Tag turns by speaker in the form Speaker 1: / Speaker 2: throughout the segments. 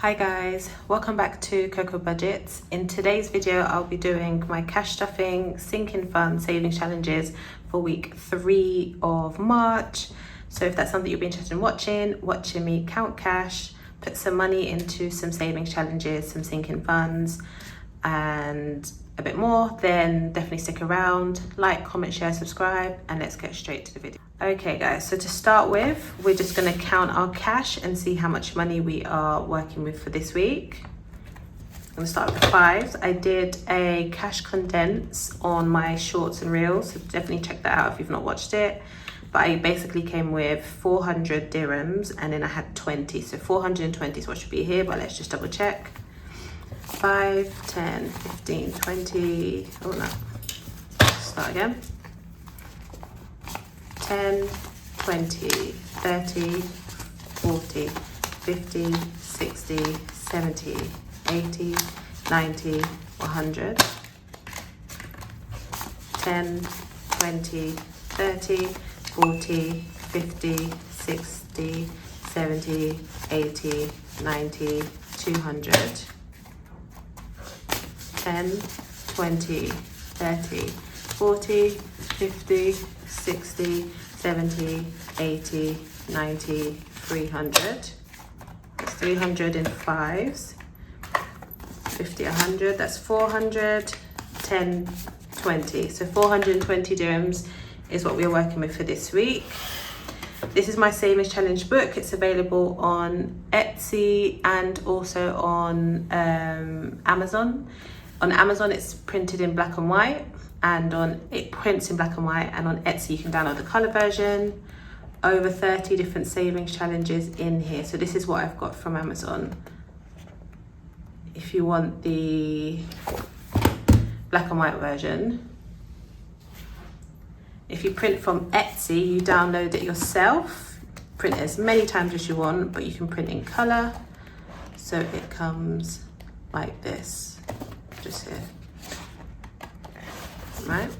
Speaker 1: Hi guys, welcome back to Coco Budgets. In today's video, I'll be doing my cash stuffing, sinking fund savings challenges for week 3 of March. So if that's something you'll be interested in watching me count cash, put some money into some savings challenges, some sinking funds, and a bit more, then definitely stick around, like, comment, share, subscribe, and let's get straight to the video. Okay guys, so to start with, we're just gonna count our cash and see how much money we are working with for this week. I'm gonna start with the fives. I did a cash condense on my shorts and reels, so definitely check that out if you've not watched it. But I basically came with 400 dirhams and then I had 20. So 420 is what should be here, but let's just double check. 5, 10, 15, 20, oh no, start again. 10, 20, 30, 40, 50, 60, 70, 80, 90, 100. 10, 20, 30, 40, 50, 60, 70, 80, 90, 200. 10, 20, 30, 40, 50, 60, 70, 80, 90, 300. That's 300 in fives. 50, 100, that's 400, 10, 20. So 420 dirhams is what we're working with for this week. This is my savings challenge book. It's available on Etsy and also on Amazon. On Amazon, it's printed in black and white, and it prints in black and white, and on Etsy you can download the color version. Over 30 different savings challenges in here. So this is what I've got from Amazon. If you want the black and white version, if you print from Etsy, you download it yourself, print it as many times as you want, but you can print in color. So it comes like this, just here. Right?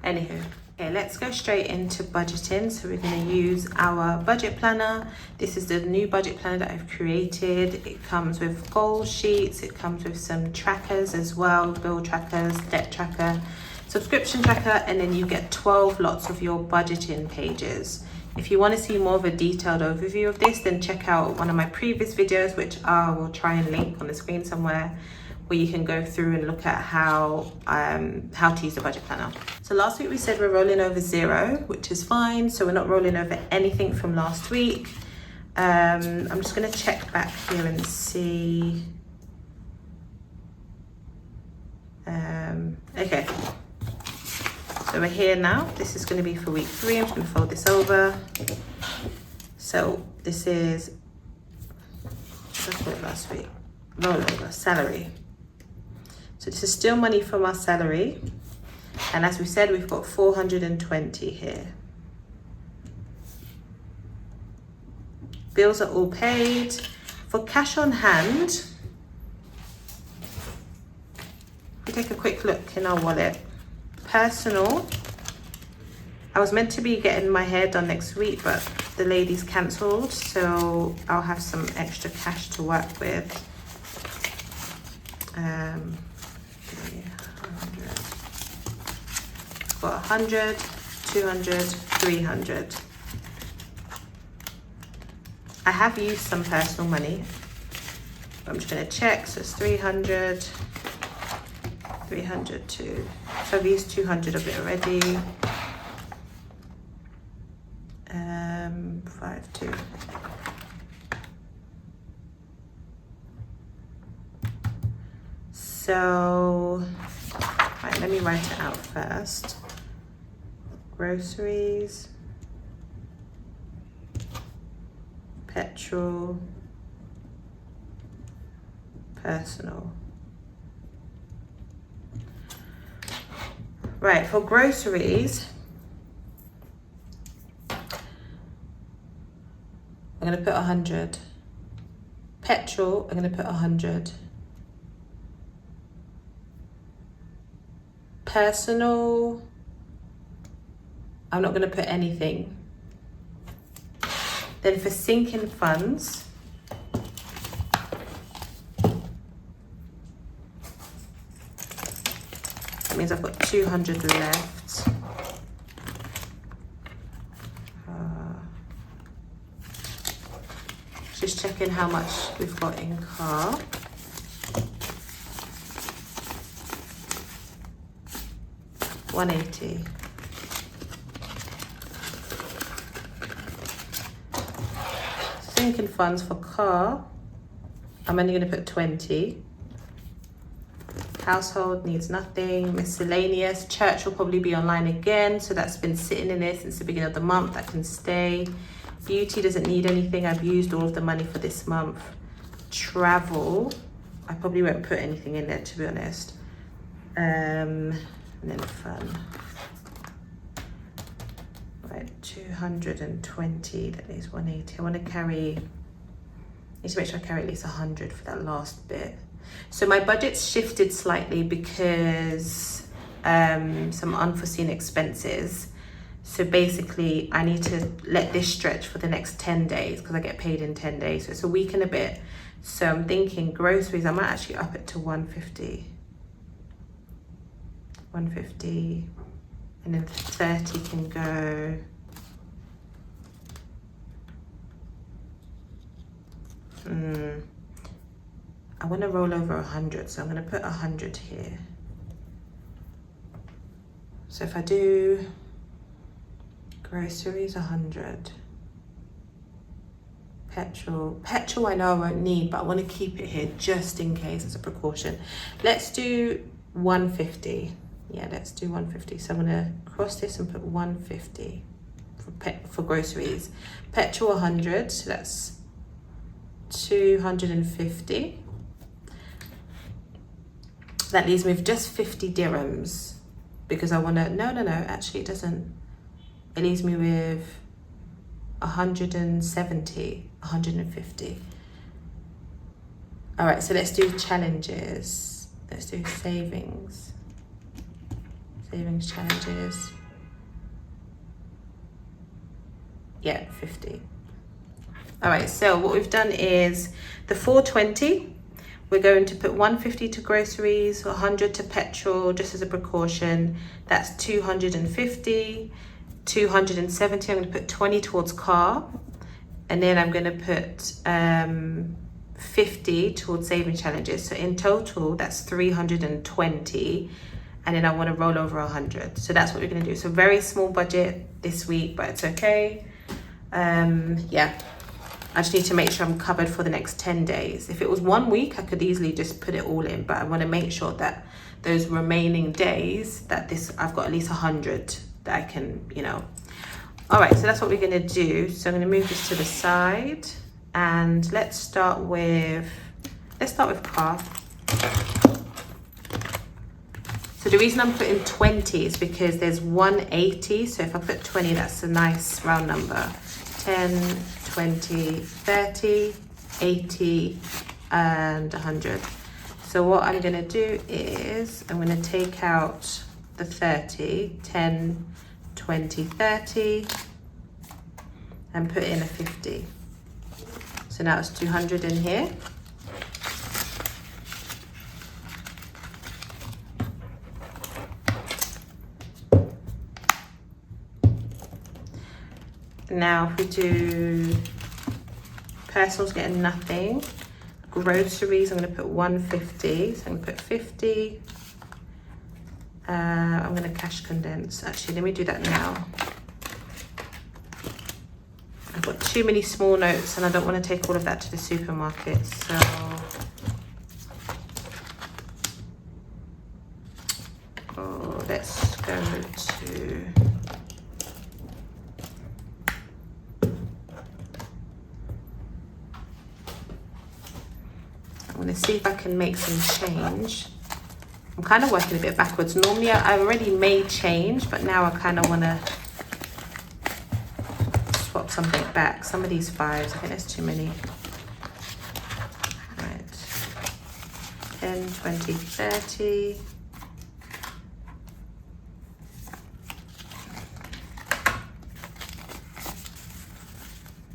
Speaker 1: Anywho, okay, let's go straight into budgeting. So we're going to use our budget planner. This is the new budget planner that I've created. It comes with goal sheets. It comes with some trackers as well, bill trackers, debt tracker, subscription tracker, and then you get 12 lots of your budgeting pages. If you want to see more of a detailed overview of this, then check out one of my previous videos, which I will try and link on the screen somewhere, where you can go through and look at how to use the budget planner. So last week we said we're rolling over 0, which is fine. So we're not rolling over anything from last week. I'm just gonna check back here and see. Okay, so we're here now. This is gonna be for week 3. I'm just gonna fold this over. So this is, what did I call it last week? Rollover, salary. So this is still money from our salary. And as we said, we've got 420 here. Bills are all paid. For cash on hand, we take a quick look in our wallet. Personal, I was meant to be getting my hair done next week, but the lady's cancelled, so I'll have some extra cash to work with. 100. Got 100, 200, 300. I have used some personal money. I'm just gonna check. So it's 300, 300 too. So I've used 200 of it already. 5, 2. So, right, let me write it out first. Groceries, petrol, personal. Right, for groceries, I'm gonna put 100. Petrol, I'm gonna put 100. Personal, I'm not going to put anything. Then for sinking funds, That means I've got 200 left. Just checking how much we've got in car. £180. Sinking funds for car, I'm only going to put 20. Household needs nothing. Miscellaneous. Church will probably be online again, so that's been sitting in there since the beginning of the month. That can stay. Beauty doesn't need anything. I've used all of the money for this month. Travel, I probably won't put anything in there, to be honest. And then fun. Right, 220. That leaves 180. I want to carry. Need to make sure I carry at least 100 for that last bit. So my budget's shifted slightly because some unforeseen expenses. So basically I need to let this stretch for the next 10 days because I get paid in 10 days. So it's a week and a bit. So I'm thinking groceries, I might actually up it to 150. 150, and then 30 can go. I want to roll over 100, so I'm going to put 100 here. So if I do groceries, 100. Petrol I know I won't need, but I want to keep it here just in case as a precaution. Let's do 150. Yeah, let's do 150. So I'm going to cross this and put 150 for groceries. Petrol 100, so that's 250. That leaves me with just 50 dirhams because I want to, no, actually it doesn't. It leaves me with 170, 150. All right, so let's do challenges. Let's do savings. Savings challenges. Yeah, 50. All right, so what we've done is the 420, we're going to put 150 to groceries, 100 to petrol, just as a precaution. That's 250, 270. I'm going to put 20 towards car, and then I'm going to put 50 towards saving challenges. So in total, that's 320. And then I want to roll over 100. So that's what we're going to do. So very small budget this week, but it's okay. Yeah. I just need to make sure I'm covered for the next 10 days. If it was 1 week, I could easily just put it all in, but I want to make sure that those remaining days, that I've got at least 100 that I can, All right, so that's what we're going to do. So I'm going to move this to the side, and let's start with car. So the reason I'm putting 20 is because there's 180. So if I put 20, that's a nice round number. 10, 20, 30, 80, and 100. So what I'm going to do is I'm going to take out the 30, 10, 20, 30, and put in a 50. So now it's 200 in here. Now if we do personals, getting nothing. Groceries, I'm going to put 150. So I'm going to put 50. I'm going to cash condense. Actually, let me do that now. I've got too many small notes and I don't want to take all of that to the supermarket. So let's go to... I'm going to see if I can make some change. I'm kind of working a bit backwards. Normally I already made change, but now I kind of want to swap something back. Some of these fives, I think there's too many. Right. 10, 20, 30.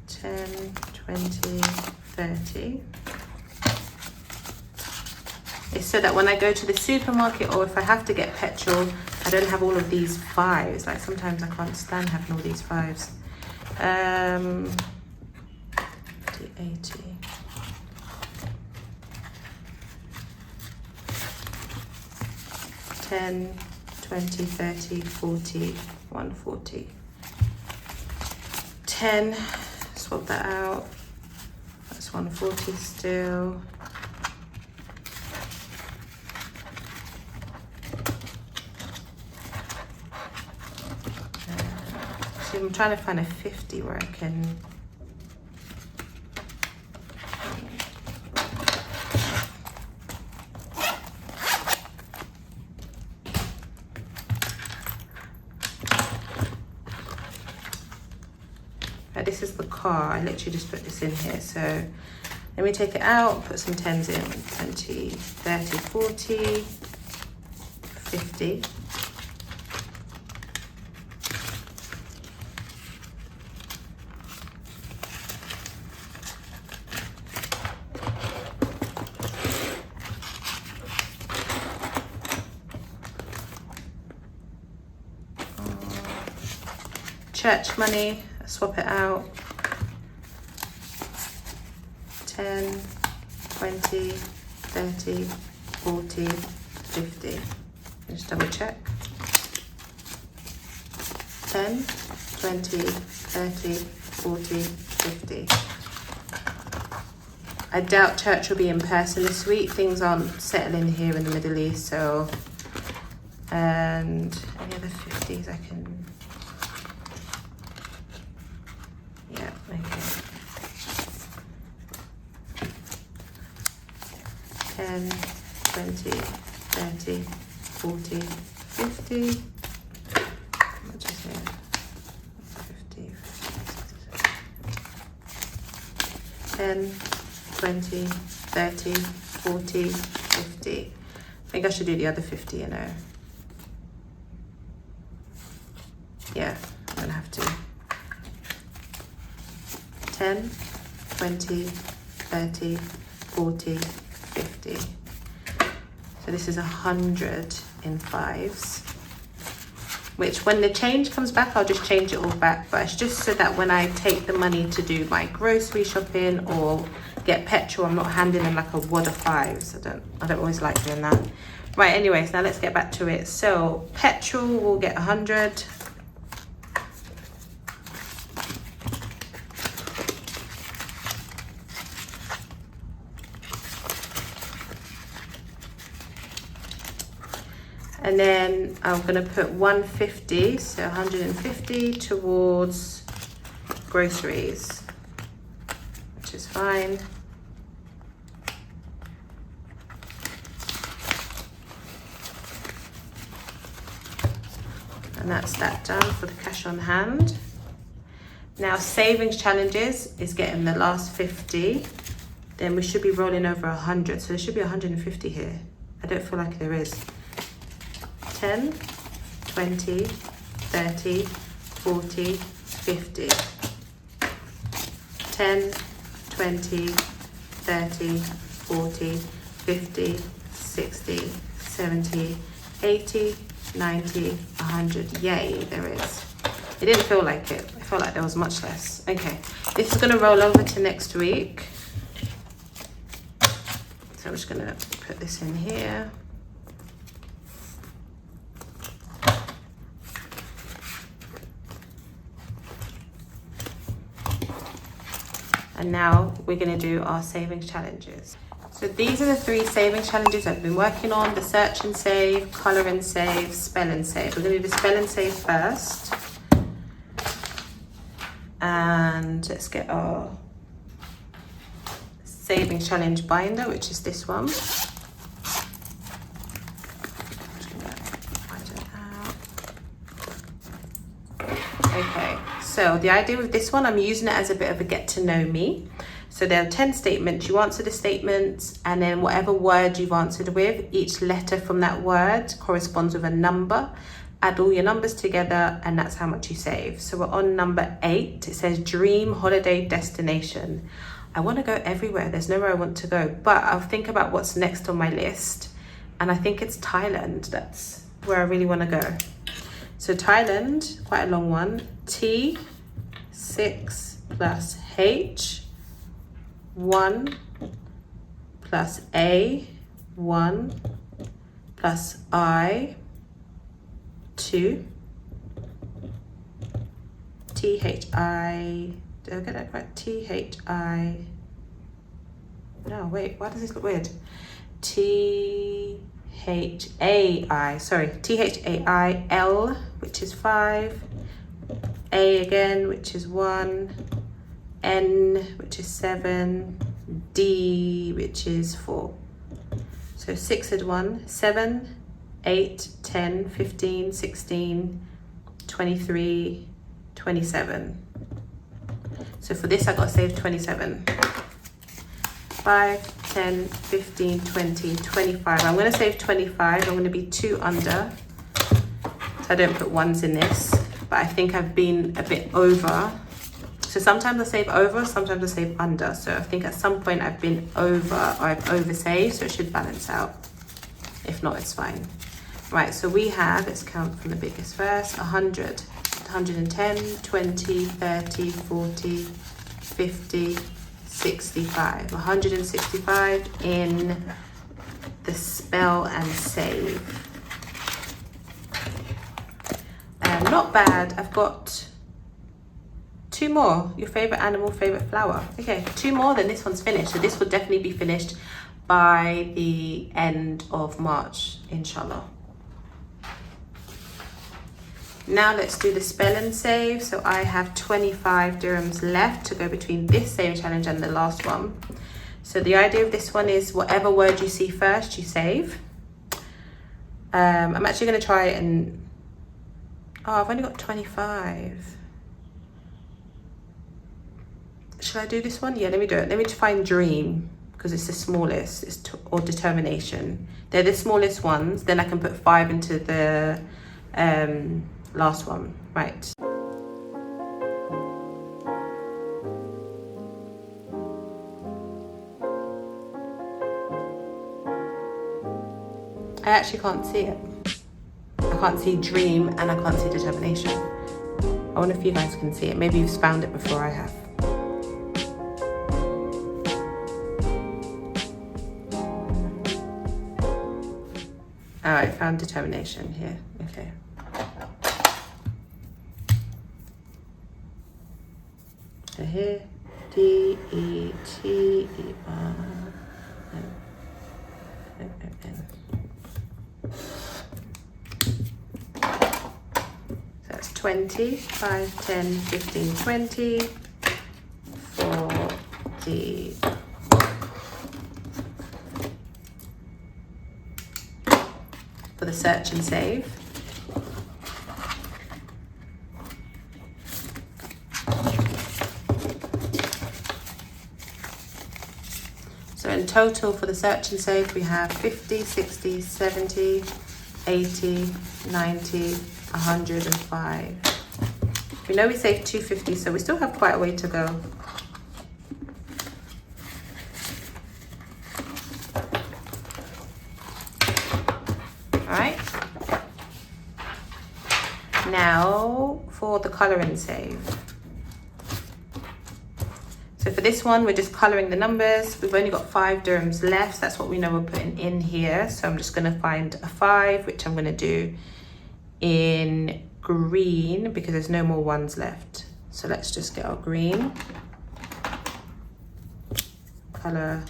Speaker 1: $10, $20, $30. It's so that when I go to the supermarket or if I have to get petrol, I don't have all of these 5s. Like sometimes I can't stand having all these 5s. 80. $10, $20, $30, $40, $140. 10, swap that out. That's $140 still. So I'm trying to find a 50 where I can. This is the car. I literally just put this in here. So let me take it out, put some 10s in. 20, 30, 40, 50. Church money, swap it out. 10, 20, 30, 40, 50. Just double check. 10, 20, 30, 40, 50. I doubt church will be in person this week. Things aren't settling here in the Middle East, so. And any other 50s I can. Yeah, okay. 10, 20, 30, 40, 50. How much is here? 50, 10, 20, 30, 40, 50. I think I should do the other 50, you know. Yeah, I'm gonna have to. 10, 20, 30, 40, 50. So this is 100 in 5s, which when the change comes back, I'll just change it all back. But it's just so that when I take the money to do my grocery shopping or get petrol, I'm not handing them like a wad of 5s. I don't always like doing that. Right, anyways, now let's get back to it. So petrol will get 100. And then I'm gonna put 150, so 150 towards groceries, which is fine. And that's that done for the cash on hand. Now savings challenges is getting the last 50. Then we should be rolling over 100, so there should be 150 here. I don't feel like there is. 10, 20, 30, 40, 50. 10, 20, 30, 40, 50, 60, 70, 80, 90, 100. Yay, there is. It didn't feel like it. I felt like there was much less. Okay, this is gonna roll over to next week. So I'm just gonna put this in here. And now we're gonna do our savings challenges. So these are the 3 savings challenges I've been working on: the search and save, color and save, spell and save. We're gonna do the spell and save first. And let's get our savings challenge binder, which is this one. Okay, so the idea with this one, I'm using it as a bit of a get to know me. So there are 10 statements. You answer the statements, and then whatever word you've answered with, each letter from that word corresponds with a number. Add all your numbers together, and that's how much you save. So we're on number 8. It says dream holiday destination. I want to go everywhere. There's nowhere I want to go, but I'll think about what's next on my list. And I think it's Thailand. That's where I really want to go. So Thailand, quite a long one. T, 6 plus H, 1 plus A, 1 plus I, 2. T-H-I, did I get that right? T-H-I, no, wait, why does this look weird? T-H-A-I, sorry, T-H-A-I-L, which is 5, A again, which is 1, N, which is 7, D, which is 4. So 6 and 1, 7, 8, 10, 15, 16, 23, 27. So for this I got to save 27. 5, 10, 15, 20, 25. I'm going to save 25. I'm going to be 2 under. So I don't put ones in this, but I think I've been a bit over. So sometimes I save over, sometimes I save under. So I think at some point I've been over, or I've oversaved, so it should balance out. If not, it's fine. Right, so we have, let's count from the biggest first, 100, 110, 20, 30, 40, 50, 65. 165 in the spell and save. Not bad. I've got 2 more. Your favorite animal, favorite flower. Okay, 2 more, then this one's finished. So this will definitely be finished by the end of March, inshallah. Now let's do the spell and save. So I have 25 dirhams left to go between this saving challenge and the last one. So the idea of this one is whatever word you see first, you save. I'm actually going to try and... Oh, I've only got 25. Should I do this one? Yeah, let me do it. Let me find dream, because it's the smallest, or determination. They're the smallest ones. Then I can put 5 into the last one. Right. I actually can't see it. I can't see dream and I can't see determination. I wonder if you guys can see it. Maybe you've found it before I have. Oh, I found determination here. Okay. So here, D-E-T-E-R-N. So that's 20, 5, 10, 15, 20, 40. For the search and save. So in total for the search and save we have 50, 60, 70, 80, 90, 105. We know we saved 250, so we still have quite a way to go. Alright. Now for the colour and save. So for this one, we're just colouring the numbers. We've only got 5 dirhams left. That's what we know we're putting in here. So I'm just going to find a 5, which I'm going to do in green because there's no more ones left. So let's just get our green. Colour.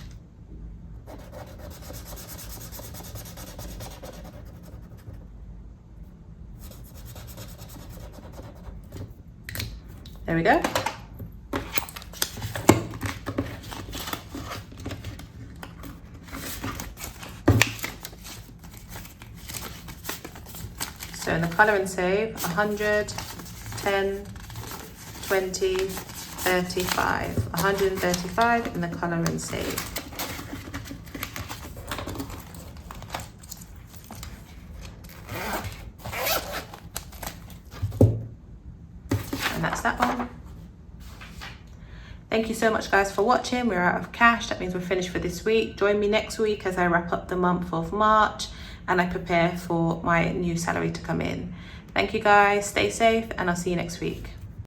Speaker 1: There we go. So in the colour and save, 100, 10, 20, 35. 135 in the colour and save. And that's that one. Thank you so much guys for watching. We're out of cash. That means we're finished for this week. Join me next week as I wrap up the month of March and I prepare for my new salary to come in. Thank you guys. Stay safe and I'll see you next week.